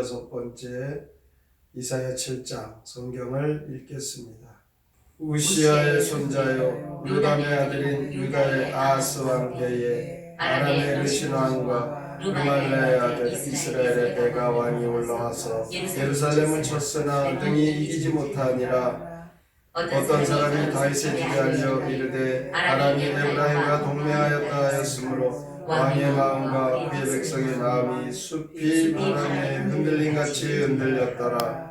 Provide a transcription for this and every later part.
36번째 이사야 7장 성경을 읽겠습니다. 우시아의 손자요 요담의 아들인 유다의 아하스 왕 때에 아람의 르신 왕과 르말레의 아들 이스라엘의 베가 왕이 올라와서 예루살렘을 쳤으나 능히 이기지 못하니라. 어떤 사람이 다윗의 집에 알려 이르되 아람이 에브라임과 동맹하였다 하였으므로 왕의 마음과 그의 백성의 마음이 숲이 바람에 흔들림같이 흔들렸더라.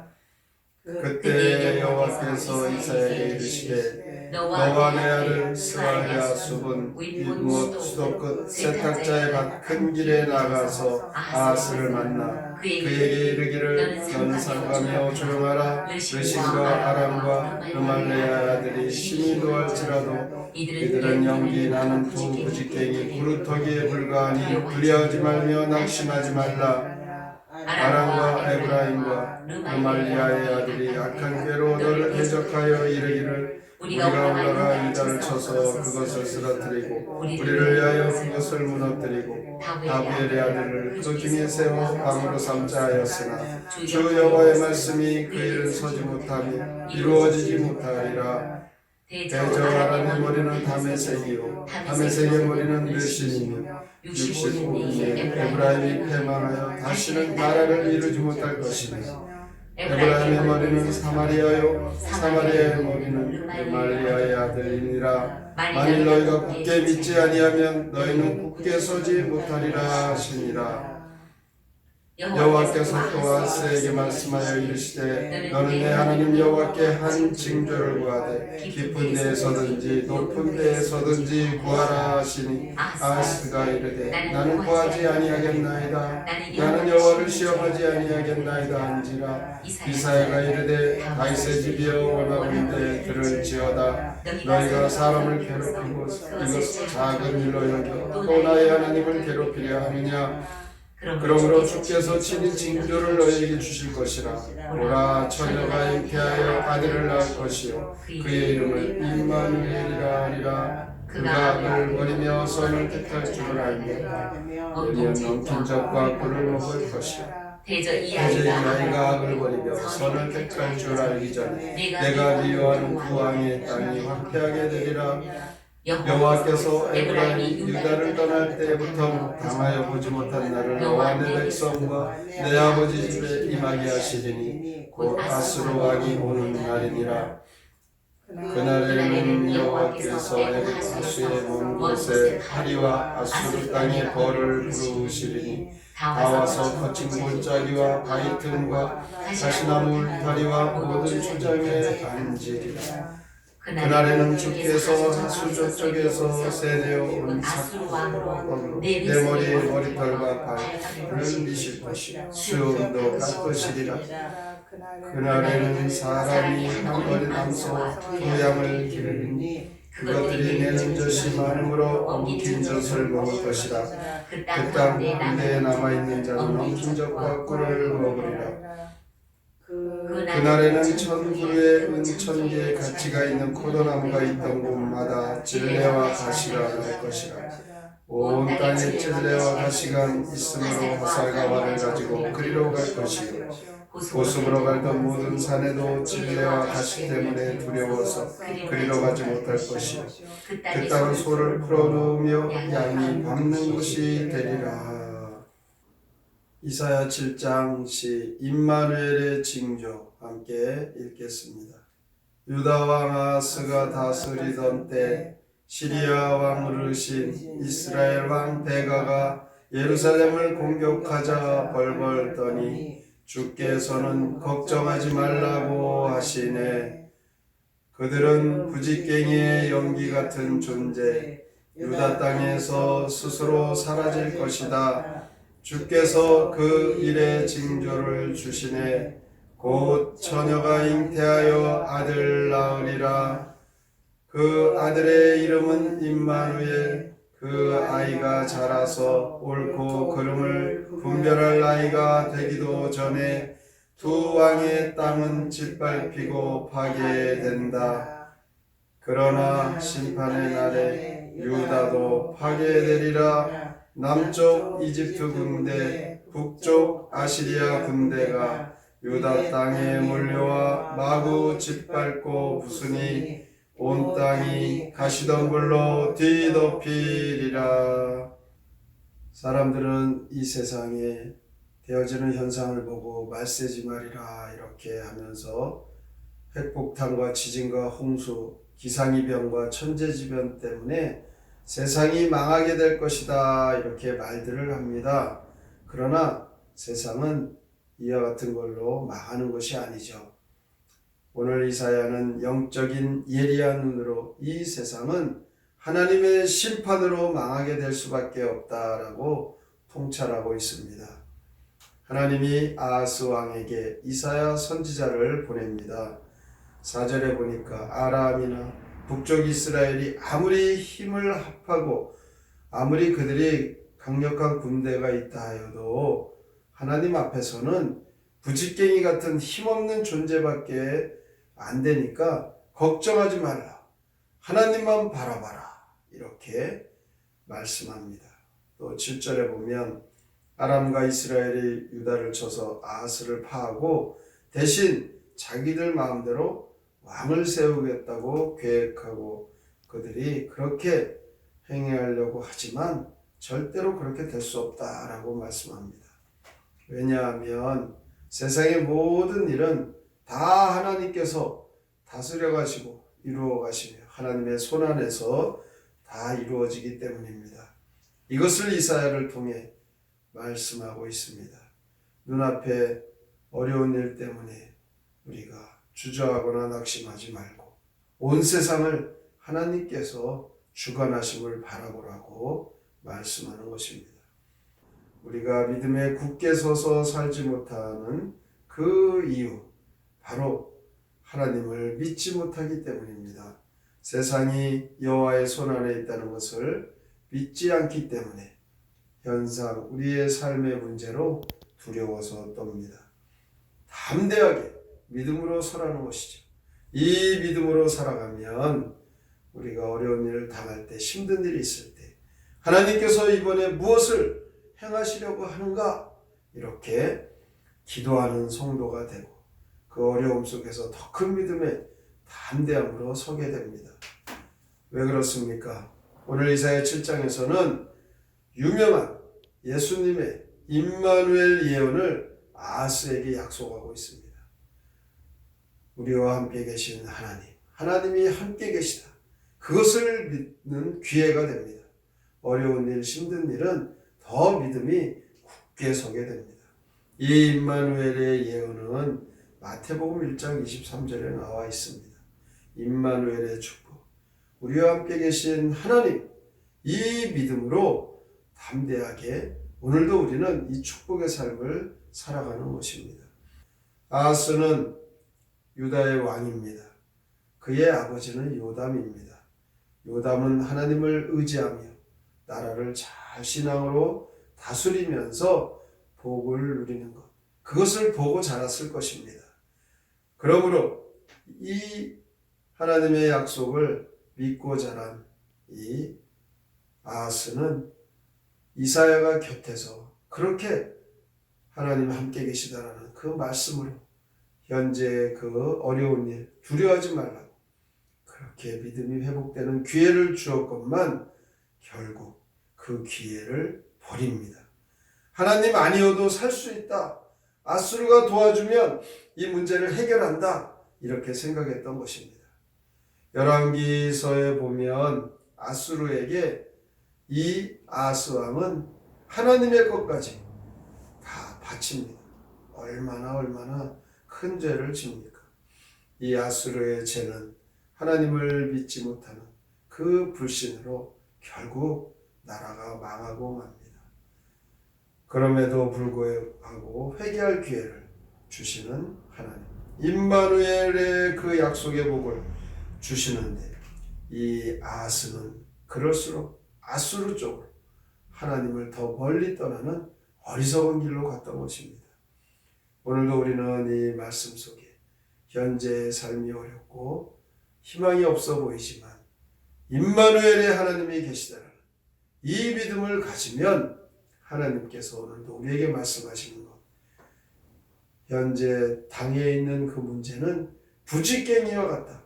그때 여호와께서 이사야에게 이르시되 너와 내 아들 스가랴 숲은 윗못 수도 끝 세탁자의 밭 큰 길에 나가서 아하스를 만나 그에게 이르기를 너는 삼가며 조용하라. 르신과 아람과 르말레의 아들이 심히 노할지라도 이들은 연기 나는 두 부직갱이 부르터기에 불과하니 두려워하지 말며 낙심하지 말라. 아람과 에브라임과 르말리아의 아들이 악한 꾀로 너를 해적하여 이르기를 우리가 올라가 유다를 쳐서 그것을 쓰러뜨리고 우리를 위하여 그것을 무너뜨리고 다브엘의 아들을 그 중에 세워 방으로 삼자 하였으나 주 여호와의 말씀이 그 일을 서지 못하며 이루어지지 못하리라. 대저 아람의 머리는 다메섹이요 다메섹의 머리는 르신이며 65년에 에브라임이 패망하여 다시는 나라를 이루지 못할 것이며 에브라임의 머리는 사마리아요 사마리아의 머리는 르말리아의 아들이니라. 만일 너희가 굳게 믿지 아니하면 너희는 굳게 서지 못하리라 하시니라. 여호와께서 또 아하스에게 말씀하여 이르시되 너는 내 하나님 여호와께 한 징조를 구하되 깊은 데에서든지 높은 데에서든지 구하라 하시니 아하스가 이르되 나는 구하지 아니하겠나이다. 나는 여호와를 시험하지 아니하겠나이다 한지라. 이사야가 이르되 다윗의 집이여 원하건대 들을지어다. 너희가 사람을 괴롭히고 이것을 작은 일로 여겨 또 나의 하나님을 괴롭히려 하느냐. 그러므로 주께서 친히 징조를 너희에게 주실 것이라. 보라 처녀가 잉태하여 아들을 낳을 것이요 그의 이름을 임마누엘이라 하리라. 그가 악을 버리며 선을 택할 줄을 알며 내면 넘긴 적과 꿀을 먹을 것이요 대저히 아이가 악을 버리며 선을 택할 줄 알기 전에 내가 미워하는 그 왕의 땅이 황폐하게 되리라. 여호와께서 에브라임이 유다를 떠날 때부터 당하여 보지 못한 날을 너와 내 백성과 내 아버지 집에 임하게 하시리니 곧 아수르 왕이 오는 날이니라. 그날에는 여호와께서 아수의 먼 곳에 파리와 아수르 땅의 벌을 부르시리니 다 와서 거친 골짜기와 바위 틈과 가시나무 울타리와 모든 초장에 앉으리라. 그날에는 주께서 하수 저쪽에서 세내어 온 사쿠로 내 머리에 머리털과 발을 미실 것이요 수염도 깎으시리라. 그날에는 사람이 한 어린 암소 두 양을 기르니 그것들이 내는 젖이 많음으로 엉킨 젖을 먹을 것이라. 그 땅 군대에 남아있는 자는 엉킨 젖과 꿀을 먹으리라. 그날에는 1000그루의 은 1000개의 가치가 있는 포도나무가 있던 곳마다 진레와 가시가 날 것이라. 온 땅에 진레와 가시가 있으므로 화살과 활을 가지고 그리로 갈 것이요 보습으로 갈던 모든 산에도 진레와 가시 때문에 두려워서 그리로 가지 못할 것이요 그 땅은 소를 풀어놓으며 양이 밟는 곳이 되리라. 이사야 7장 시 임마누엘의 징조 함께 읽겠습니다. 유다 왕 아하스가 다스리던 때 시리아 왕 르신 이스라엘 왕 베가가 예루살렘을 공격하자 벌벌 떠니 주께서는 걱정하지 말라고 하시네. 그들은 부직갱이의 연기 같은 존재 유다 땅에서 스스로 사라질 것이다. 주께서 그 일의 징조를 주시네. 곧 처녀가 잉태하여 아들 낳으리라. 그 아들의 이름은 임마누엘. 그 아이가 자라서 옳고 그름을 분별할 나이가 되기도 전에 두 왕의 땅은 짓밟히고 파괴된다. 그러나 심판의 날에 유다도 파괴되리라. 남쪽 이집트 군대, 북쪽 아시리아 군대가 유다 땅에 몰려와 마구 짓밟고 부수니 온 땅이 가시덤불로 뒤덮이리라. 사람들은 이 세상에 되어지는 현상을 보고 말세지 말이라 이렇게 하면서 핵폭탄과 지진과 홍수, 기상이변과 천재지변 때문에 세상이 망하게 될 것이다 이렇게 말들을 합니다. 그러나 세상은 이와 같은 걸로 망하는 것이 아니죠. 오늘 이사야는 영적인 예리한 눈으로 이 세상은 하나님의 심판으로 망하게 될 수밖에 없다라고 통찰하고 있습니다. 하나님이 아하스 왕에게 이사야 선지자를 보냅니다. 4절에 보니까 아람이나 북쪽 이스라엘이 아무리 힘을 합하고 아무리 그들이 강력한 군대가 있다 하여도 하나님 앞에서는 부직갱이 같은 힘없는 존재밖에 안 되니까 걱정하지 말라. 하나님만 바라봐라. 이렇게 말씀합니다. 또 7절에 보면 아람과 이스라엘이 유다를 쳐서 아하스를 파하고 대신 자기들 마음대로 왕을 세우겠다고 계획하고 그들이 그렇게 행하려고 하지만 절대로 그렇게 될 수 없다라고 말씀합니다. 왜냐하면 세상의 모든 일은 다 하나님께서 다스려 가시고 이루어 가시며 하나님의 손안에서 다 이루어지기 때문입니다. 이것을 이사야를 통해 말씀하고 있습니다. 눈앞에 어려운 일 때문에 우리가 주저하거나 낙심하지 말고 온 세상을 하나님께서 주관하심을 바라보라고 말씀하는 것입니다. 우리가 믿음에 굳게 서서 살지 못하는 그 이유 바로 하나님을 믿지 못하기 때문입니다. 세상이 여호와의 손안에 있다는 것을 믿지 않기 때문에 현상 우리의 삶의 문제로 두려워서 떱니다. 담대하게 믿음으로 서라는 것이죠. 이 믿음으로 살아가면 우리가 어려운 일을 당할 때 힘든 일이 있을 때 하나님께서 이번에 무엇을 행하시려고 하는가 이렇게 기도하는 성도가 되고 그 어려움 속에서 더 큰 믿음의 담대함으로 서게 됩니다. 왜 그렇습니까? 오늘 이사야 7장에서는 유명한 예수님의 임마누엘 예언을 아하스에게 약속하고 있습니다. 우리와 함께 계신 하나님, 하나님이 함께 계시다. 그것을 믿는 기회가 됩니다. 어려운 일, 힘든 일은 더 믿음이 굳게 서게 됩니다. 이 임마누엘의 예언은 마태복음 1장 23절에 나와 있습니다. 임마누엘의 축복, 우리와 함께 계신 하나님, 이 믿음으로 담대하게 오늘도 우리는 이 축복의 삶을 살아가는 것입니다. 아하스는 유다의 왕입니다. 그의 아버지는 요담입니다. 요담은 하나님을 의지하며 나라를 잘 신앙으로 다스리면서 복을 누리는 것, 그것을 보고 자랐을 것입니다. 그러므로 이 하나님의 약속을 믿고 자란 이 아하스는 이사야가 곁에서 그렇게 하나님 함께 계시다라는 그 말씀으로 현재 그 어려운 일 두려워하지 말라고 그렇게 믿음이 회복되는 기회를 주었건만 결국 그 기회를 버립니다. 하나님 아니어도 살 수 있다. 아수르가 도와주면 이 문제를 해결한다. 이렇게 생각했던 것입니다. 열왕기서에 보면 아수르에게 이 아하스 왕은 하나님의 것까지 다 바칩니다. 얼마나 큰 죄를 집니까? 이 아수르의 죄는 하나님을 믿지 못하는 그 불신으로 결국 나라가 망하고 맙니다. 그럼에도 불구하고 회개할 기회를 주시는 하나님, 임마누엘의 그 약속의 복을 주시는데 이 아하스는 그럴수록 아수르 쪽으로 하나님을 더 멀리 떠나는 어리석은 길로 갔던 것입니다. 오늘도 우리는 이 말씀 속에 현재의 삶이 어렵고 희망이 없어 보이지만 임마누엘의 하나님이 계시다라는 이 믿음을 가지면 하나님께서 오늘도 우리에게 말씀하시는 것, 현재 당에 있는 그 문제는 부지깽이와 같다.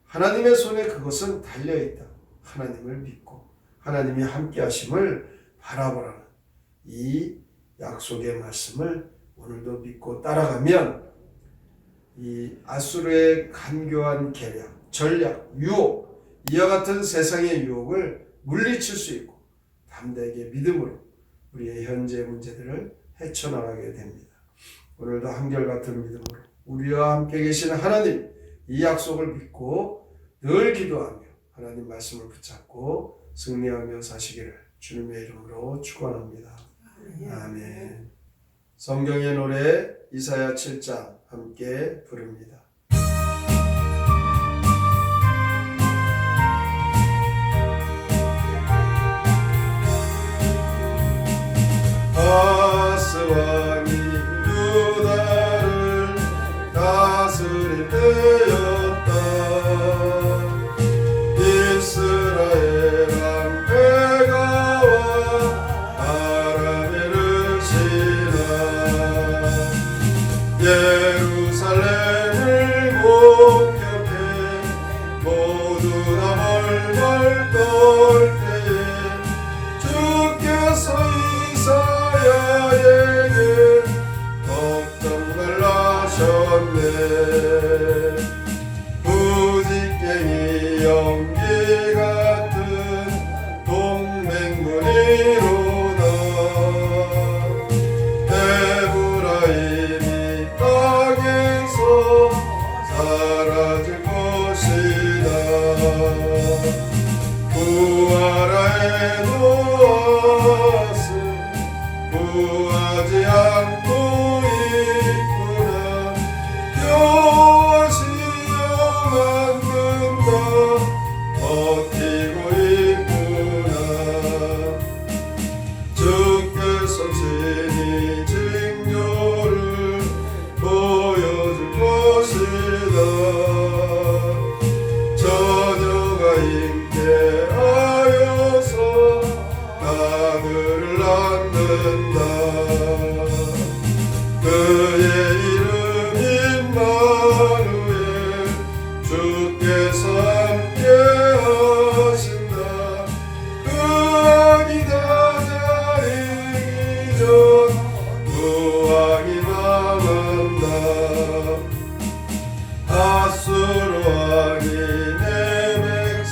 하나님의 손에 그것은 달려있다. 하나님을 믿고 하나님이 함께 하심을 바라보라는 이 약속의 말씀을 오늘도 믿고 따라가면 이 아수르의 간교한 계략, 전략, 유혹, 이와 같은 세상의 유혹을 물리칠 수 있고 담대하게 믿음으로 우리의 현재 문제들을 헤쳐나가게 됩니다. 오늘도 한결같은 믿음으로 우리와 함께 계신 하나님, 이 약속을 믿고 늘 기도하며 하나님 말씀을 붙잡고 승리하며 사시기를 주님의 이름으로 축원합니다. 아멘. 성경의 노래 이사야 7장 함께 부릅니다. 아스 왕이 유다를 다스릴 때였다. 이스라엘 왕 베가와 아람의 르시나 예루살렘을 공격해 모두 다 벌벌 떨 때에 주께서 이사야에게 걱정 말라 하셨네. 부지깽이 연기 같은 동맹군이로다. 에브라임이 땅에서 사라질 것이다. 구하라 에노아스 구하지 않고 있구나. 여호와시여 만든다. 버티고 있구나. 주께서 친히 징조를 보여줄 것이다. 처녀가 잉태하여서 아들을 낳는다. 그의 이름 임마누엘, 주께서 함께 하신다. 그 악이 다 자리기 전 구왕이 남았다. 아수르 왕이 내 백성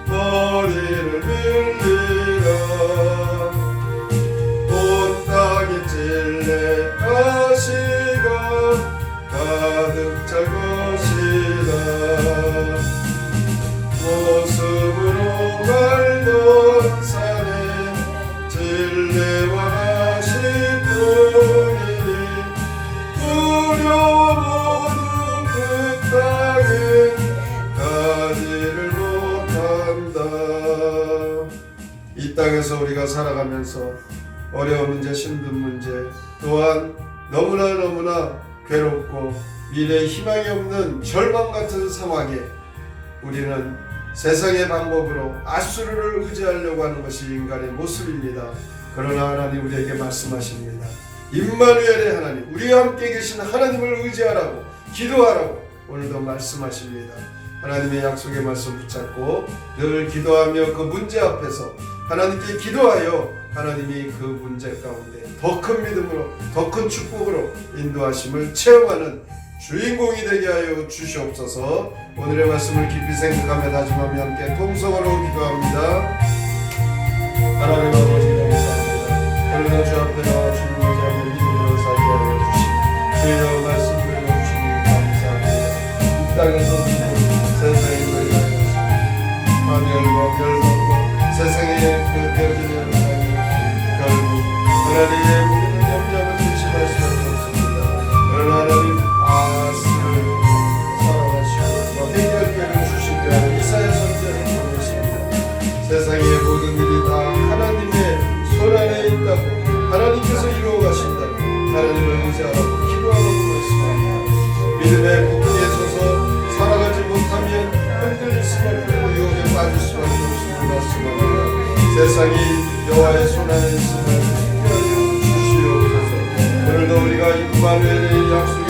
머리를 밀리라. 온 땅이 찔레 가시가 가득 찰 것이다. 모습으로 말던 산에 찔레와 가시 뿐이니 두려워도 그 땅에 가지를 못한다. 이 땅에서 우리가 살아가면서 어려운 문제, 힘든 문제, 또한 너무나 괴롭고 미래에 희망이 없는 절망 같은 상황에 우리는 세상의 방법으로 아수르를 의지하려고 하는 것이 인간의 모습입니다. 그러나 하나님 우리에게 말씀하십니다. 임마누엘의 하나님, 우리와 함께 계신 하나님을 의지하라고, 기도하라고 오늘도 말씀하십니다. 하나님의 약속의 말씀 붙잡고 늘 기도하며 그 문제 앞에서 하나님께 기도하여 하나님이 그 문제 가운데 더 큰 믿음으로, 더 큰 축복으로 인도하심을 체험하는 주인공이 되게 하여 주시옵소서. 오늘의 말씀을 깊이 생각하며 다짐하며 함께 통성으로 기도합니다. 하나님 아버지 감사합니다. 오늘도 주 앞에 나와 주님 의지하며 믿음으로 살게 하여 주시고 주의 말씀 들려주시니 감사합니다. 이 땅에서 세상에 걸려있습니다. 환멸과 멸망과 세상에 되어지는 결국 하나님의 우리는 염려를 조심할 수밖에 없습니다. 그러나 하나님 아스를 사랑하시고 해결책을 주시게 하는 이사야 선지자를 보내십니다. 세상의 모든 일이 다 하나님의 손 안에 있다고, 하나님께서 이루어 가신다고 하나님을 의지하라고 기도하라고 말씀합니다. 믿음의 부분에 서서 살아가지 못하면 흔들릴 수밖에 없고 유혹에 빠질 수밖에 없음을 말씀합니다. 세상이 여호와의 손 안에 있음을 임마누엘의 약속의